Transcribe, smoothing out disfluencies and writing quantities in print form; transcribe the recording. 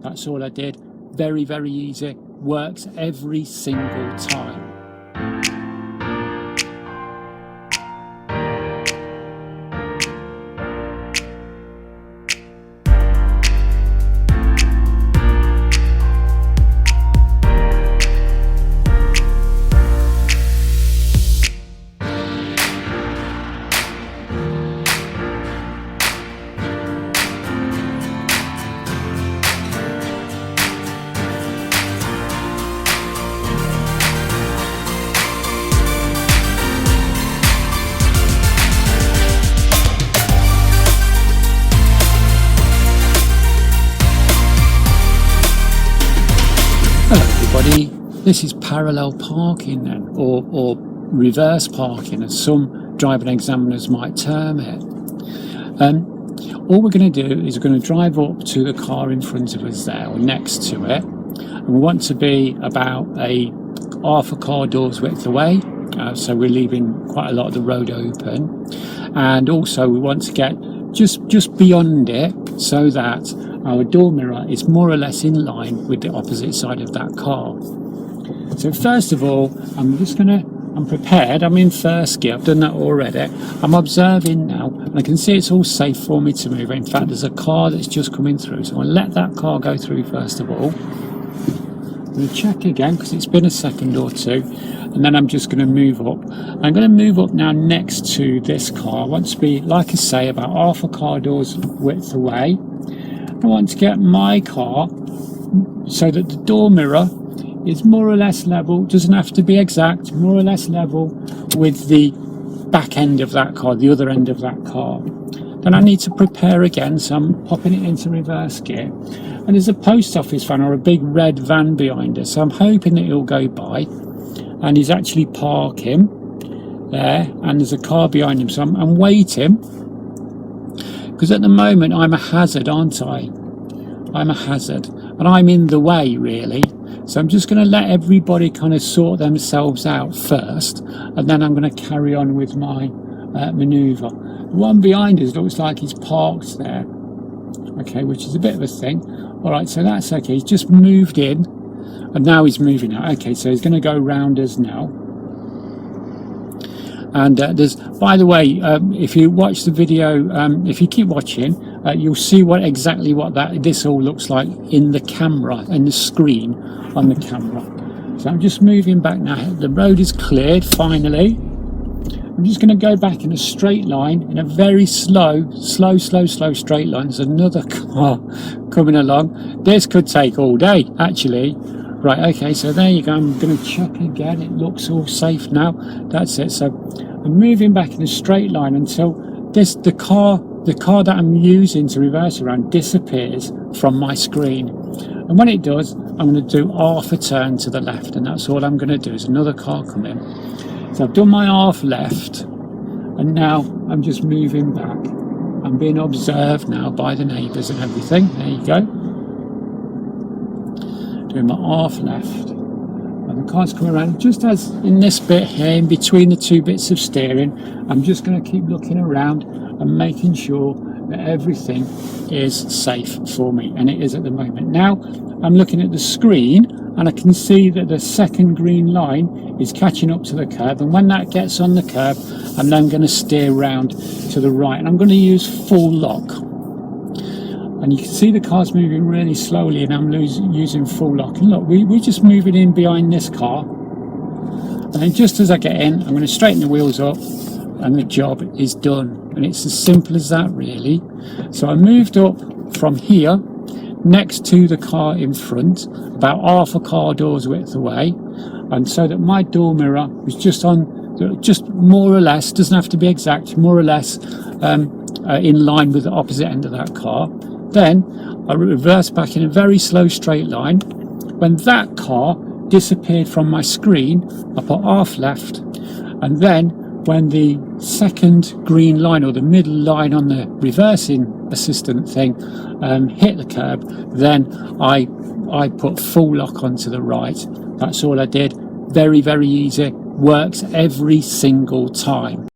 That's all I did. Very, very easy. Works every single time. Hello everybody, this is parallel parking then, or reverse parking as some driving examiners might term it. All we're going to do is we're going to drive up to the car in front of us there, or next to it, and we want to be about a half a car door's width away, so we're leaving quite a lot of the road open, and also we want to get just beyond it so that our door mirror is more or less in line with the opposite side of that car. So first of all, I'm prepared, I'm in first gear, I've done that already. I'm observing now, and I can see it's all safe for me to move. In fact, there's a car that's just coming through, so I'll let that car go through first of all. I'm going to check again, because it's been a second or two, and then I'm just going to move up. I'm going to move up now next to this car. I want to be, like I say, about half a car door's width away. I want to get my car so that the door mirror is more or less level, doesn't have to be exact, more or less level with the back end of that car, the other end of that car. Then I need to prepare again, so I'm popping it into reverse gear. And there's a post office van or a big red van behind us, so I'm hoping that he'll go by. And he's actually parking there, and there's a car behind him, so I'm waiting. Because at the moment I'm a hazard, aren't I? I'm a hazard, and I'm in the way really. So I'm just going to let everybody kind of sort themselves out first, and then I'm going to carry on with my manoeuvre. The one behind us looks like he's parked there, okay, which is a bit of a thing. All right, so that's okay. He's just moved in, and now he's moving out. Okay, so he's going to go round us now. And there's, by the way, if you watch the video, if you keep watching, you'll see exactly what this all looks like in the camera, in the screen on the camera. So I'm just moving back now. The road is cleared finally. I'm just going to go back in a straight line, in a very slow straight line. There's another car coming along. This could take all day, actually. Right, okay, so there you go. I'm going to check again. It looks all safe now. That's it. So I'm moving back in a straight line until the car that I'm using to reverse around disappears from my screen. And when it does, I'm going to do half a turn to the left, and that's all I'm going to do. Is another car coming. So I've done my half left, and now I'm just moving back. I'm being observed now by the neighbours and everything. There you go. Doing my half left, and the car's coming around just as in this bit here, in between the two bits of steering. I'm just going to keep looking around and making sure that everything is safe for me, and it is at the moment. Now I'm looking at the screen, and I can see that the second green line is catching up to the curb, and when that gets on the curb, I'm then going to steer round to the right, and I'm going to use full lock. And you can see the car's moving really slowly, and I'm using full lock. And look, we're just moving in behind this car. And then just as I get in, I'm going to straighten the wheels up, and the job is done. And it's as simple as that, really. So I moved up from here, next to the car in front, about half a car door's width away. And so that my door mirror was just more or less, doesn't have to be exact, more or less in line with the opposite end of that car. Then I reversed back in a very slow straight line. When that car disappeared from my screen, I put half left, and then when the second green line, or the middle line on the reversing assistant thing, hit the curb, then I put full lock onto the right. That's all I did. Very, very easy. Works every single time.